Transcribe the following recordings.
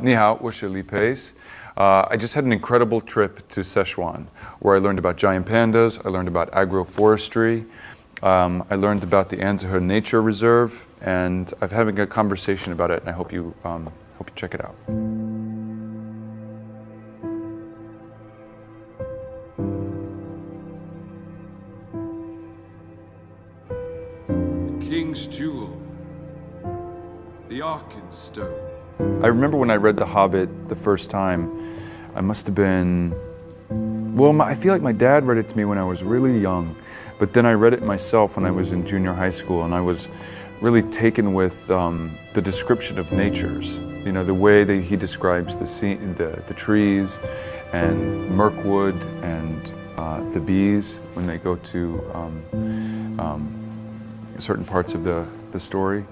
Ni hao, 我是 Li Pei's. I just had an incredible trip to Sichuan, where I learned about giant pandas, I learned about agroforestry, I learned about the Anzhe Nature Reserve, and I'm having a conversation about it, and I hope you check it out. The King's Jewel, the Arkenstone. I remember when I read The Hobbit the first time, I must have been, well, I feel like my dad read it to me when I was really young, but then I read it myself when I was in junior high school, and I was really taken with the description of natures. You know, the way that he describes the trees and Mirkwood and the bees when they go to certain parts of the story.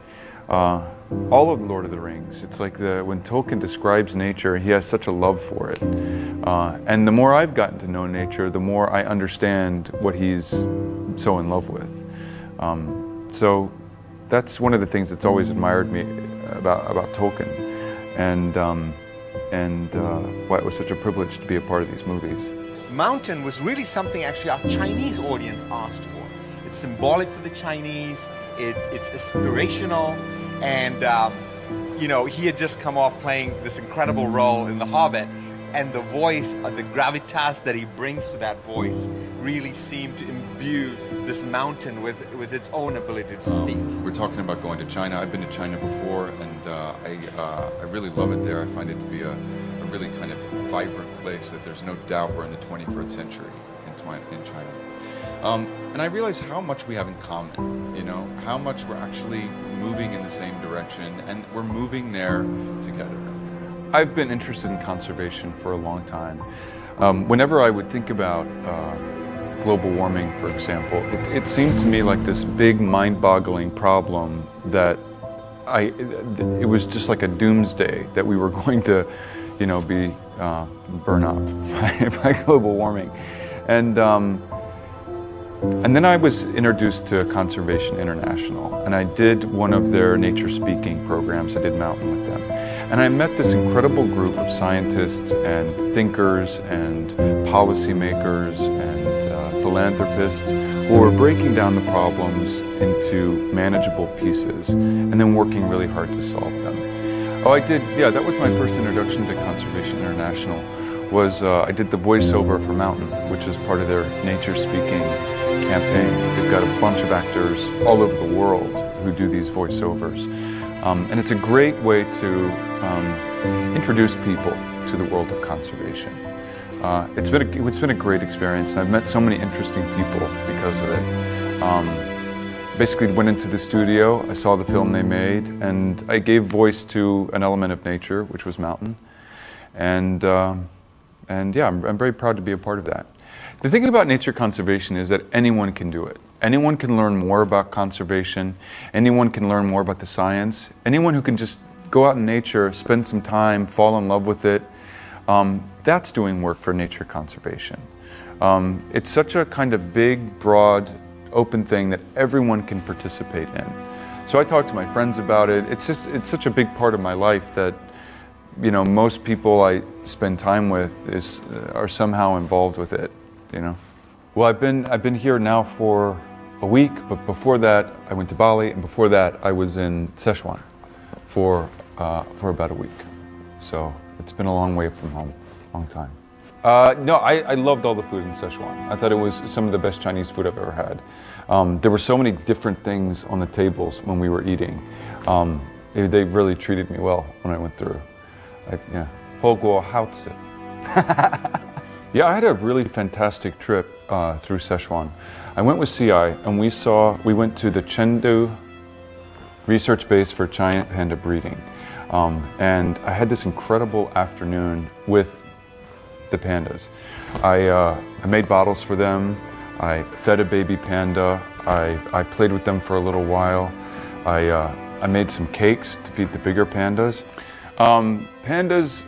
All of the Lord of the Rings, it's like when Tolkien describes nature, he has such a love for it. And the more I've gotten to know nature, the more I understand what he's so in love with. So that's one of the things that's always admired me about Tolkien, and why it was such a privilege to be a part of these movies. Mountain was really something actually our Chinese audience asked for. It's symbolic for the Chinese, it's inspirational, and you know, he had just come off playing this incredible role in The Hobbit, and the voice, the gravitas that he brings to that voice really seemed to imbue this mountain with its own ability to speak. We're talking about going to China. I've been to China before, and I really love it there. I find it to be a really kind of vibrant place that there's no doubt we're in the 21st century in China. And I realize how much we have in common, you know, how much we're actually moving in the same direction, and we're moving there together. I've been interested in conservation for a long time. Whenever I would think about global warming, for example, it seemed to me like this big mind-boggling problem that it was just like a doomsday that we were going to, you know, be burn up by global warming. And then I was introduced to Conservation International, and I did one of their nature speaking programs. I did Mountain with them. And I met this incredible group of scientists and thinkers and policymakers and philanthropists who were breaking down the problems into manageable pieces and then working really hard to solve them. Oh, I did, yeah, that was my first introduction to Conservation International. I did the voiceover for Mountain, which is part of their nature speaking campaign. They've got a bunch of actors all over the world who do these voiceovers. And it's a great way to introduce people to the world of conservation. It's been a great experience, and I've met so many interesting people because of it. Basically went into the studio, I saw the film they made, and I gave voice to an element of nature, which was Mountain. And yeah, I'm very proud to be a part of that. The thing about nature conservation is that anyone can do it. Anyone can learn more about conservation. Anyone can learn more about the science. Anyone who can just go out in nature, spend some time, fall in love with it, that's doing work for nature conservation. It's such a kind of big, broad, open thing that everyone can participate in. So I talk to my friends about it. It's such a big part of my life that, you know, most people I spend time with are somehow involved with it, you know. Well, I've been here now for a week, but before that I went to Bali, and before that I was in Sichuan for about a week. So it's been a long way from home, long time. No, I loved all the food in Sichuan. I thought it was some of the best Chinese food I've ever had. There were so many different things on the tables when we were eating. They really treated me well when I went through. Yeah, 火锅好吃. Yeah, I had a really fantastic trip through Sichuan. I went with CI, and we went to the Chengdu research base for giant panda breeding. And I had this incredible afternoon with the pandas. I made bottles for them. I fed a baby panda. I played with them for a little while. I made some cakes to feed the bigger pandas. Pandas,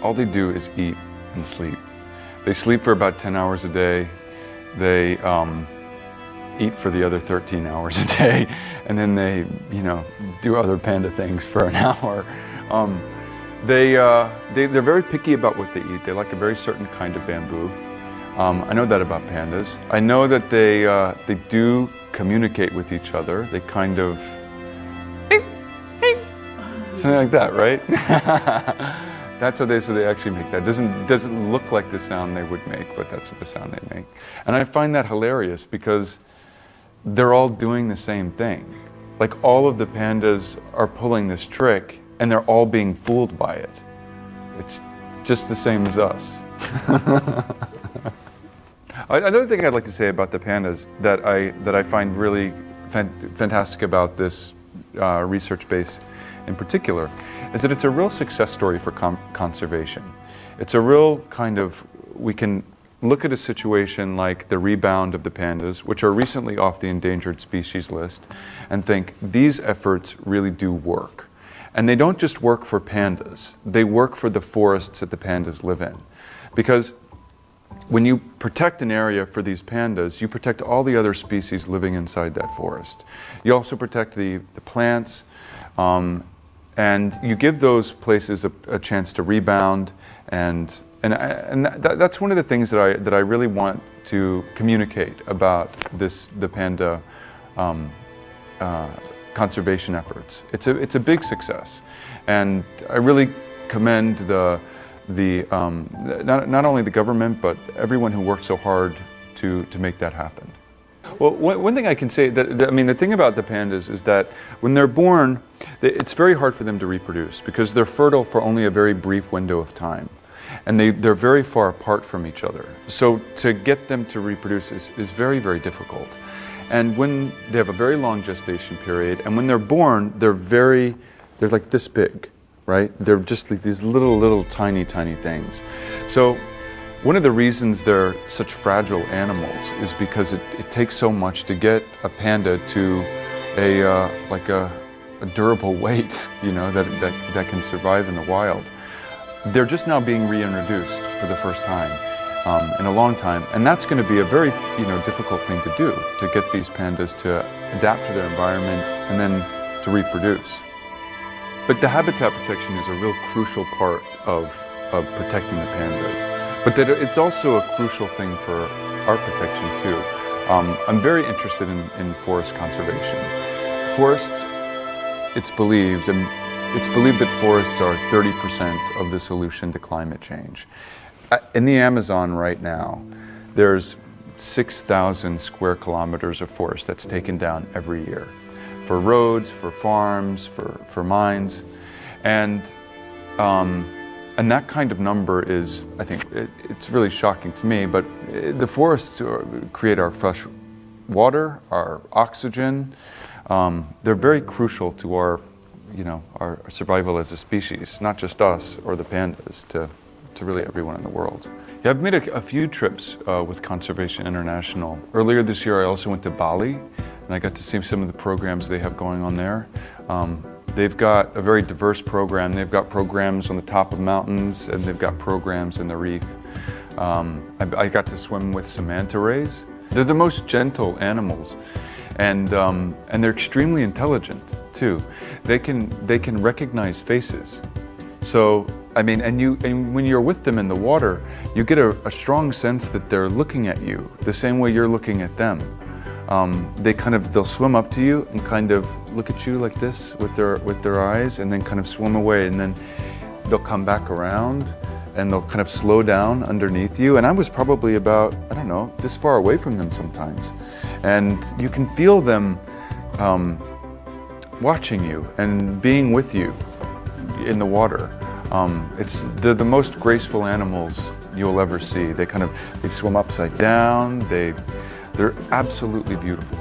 all they do is eat and sleep. They sleep for about 10 hours a day. They eat for the other 13 hours a day, and then they, you know, do other panda things for an hour. They're very picky about what they eat. They like a very certain kind of bamboo. I know that about pandas. I know that they do communicate with each other. They kind of something like that, right? That's how they actually make that. Doesn't look like the sound they would make, but that's the sound they make. And I find that hilarious because they're all doing the same thing. Like all of the pandas are pulling this trick and they're all being fooled by it. It's just the same as us. Another thing I'd like to say about the pandas that I find really fantastic about this research base in particular is that it's a real success story for conservation. It's a real kind of, we can look at a situation like the rebound of the pandas, which are recently off the endangered species list, and think these efforts really do work. And they don't just work for pandas, they work for the forests that the pandas live in. Because when you protect an area for these pandas, you protect all the other species living inside that forest. You also protect the plants, and you give those places a chance to rebound, and that's one of the things that I really want to communicate about the panda conservation efforts. It's a big success, and I really commend not only the government but everyone who worked so hard to make that happen. Well, one thing I can say, the thing about the pandas is that when they're born, it's very hard for them to reproduce because they're fertile for only a very brief window of time. And they're very far apart from each other. So to get them to reproduce is very, very difficult. And when they have a very long gestation period, and when they're born, they're like this big, right? They're just like these little tiny things. So one of the reasons they're such fragile animals is because it takes so much to get a panda to a durable weight, you know, that can survive in the wild. They're just now being reintroduced for the first time in a long time, and that's going to be a very difficult thing to do, to get these pandas to adapt to their environment and then to reproduce. But the habitat protection is a real crucial part of protecting the pandas. But it's also a crucial thing for our protection too. I'm very interested in forest conservation. Forests, it's believed that forests are 30% of the solution to climate change. In the Amazon right now, there's 6,000 square kilometers of forest that's taken down every year for roads, for farms, for mines. And that kind of number is, I think, it's really shocking to me, but the forests create our fresh water, our oxygen. They're very crucial to our survival as a species, not just us or the pandas, to really everyone in the world. Yeah, I've made a few trips with Conservation International. Earlier this year, I also went to Bali, and I got to see some of the programs they have going on there. They've got a very diverse program. They've got programs on the top of mountains, and they've got programs in the reef. I got to swim with some manta rays. They're the most gentle animals, and they're extremely intelligent too. They can recognize faces. So and when you're with them in the water, you get a strong sense that they're looking at you the same way you're looking at them. They'll swim up to you and kind of look at you like this with their eyes, and then kind of swim away, and then they'll come back around and they'll kind of slow down underneath you. And I was probably about, I don't know, this far away from them sometimes. And you can feel them watching you and being with you in the water. They're the most graceful animals you'll ever see. They swim upside down. They're absolutely beautiful,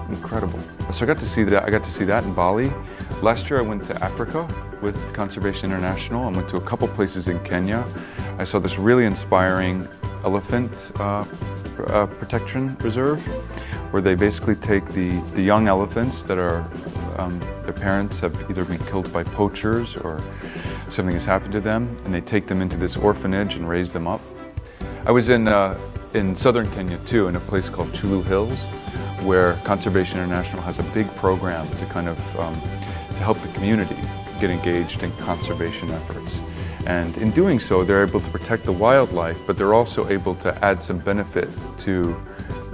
incredible. So I got to see that. I got to see that in Bali. Last year I went to Africa with Conservation International. I went to a couple places in Kenya. I saw this really inspiring elephant protection reserve, where they basically take the young elephants that are their parents have either been killed by poachers or something has happened to them, and they take them into this orphanage and raise them up. I was in southern Kenya too, in a place called Chulu Hills, where Conservation International has a big program to kind of to help the community get engaged in conservation efforts. And in doing so, they're able to protect the wildlife, but they're also able to add some benefit to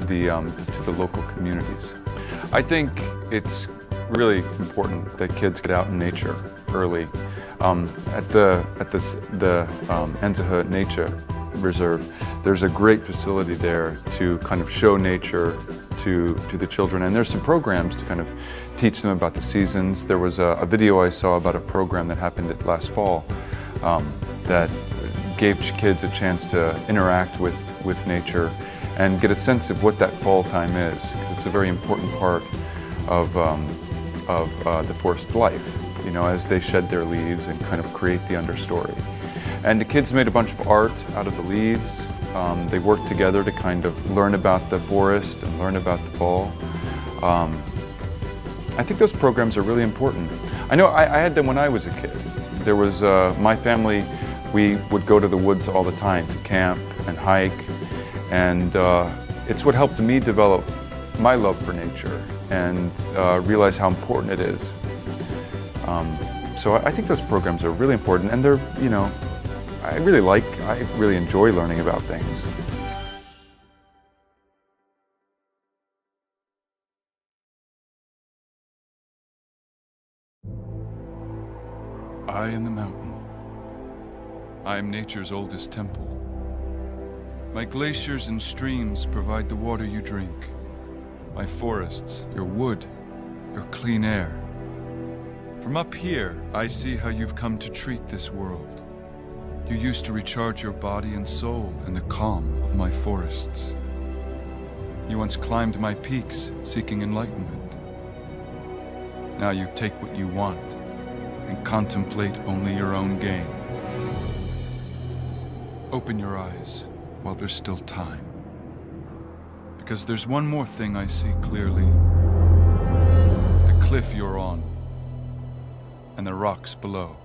the local communities. I think it's really important that kids get out in nature early. At the Enzaha Nature Reserve, there's a great facility there to kind of show nature to the children, and there's some programs to kind of teach them about the seasons. There was a video I saw about a program that happened last fall that gave kids a chance to interact with nature and get a sense of what that fall time is, because it's a very important part of the forest life, you know, as they shed their leaves and kind of create the understory. And the kids made a bunch of art out of the leaves. They worked together to kind of learn about the forest and learn about the fall. I think those programs are really important. I know I had them when I was a kid. There was my family, we would go to the woods all the time to camp and hike, and it's what helped me develop my love for nature and realize how important it is. So I think those programs are really important, and they're, you know, I really enjoy learning about things. I am the mountain. I am nature's oldest temple. My glaciers and streams provide the water you drink. My forests, your wood, your clean air. From up here, I see how you've come to treat this world. You used to recharge your body and soul in the calm of my forests. You once climbed my peaks, seeking enlightenment. Now you take what you want and contemplate only your own gain. Open your eyes while there's still time. Because there's one more thing I see clearly. The cliff you're on and the rocks below.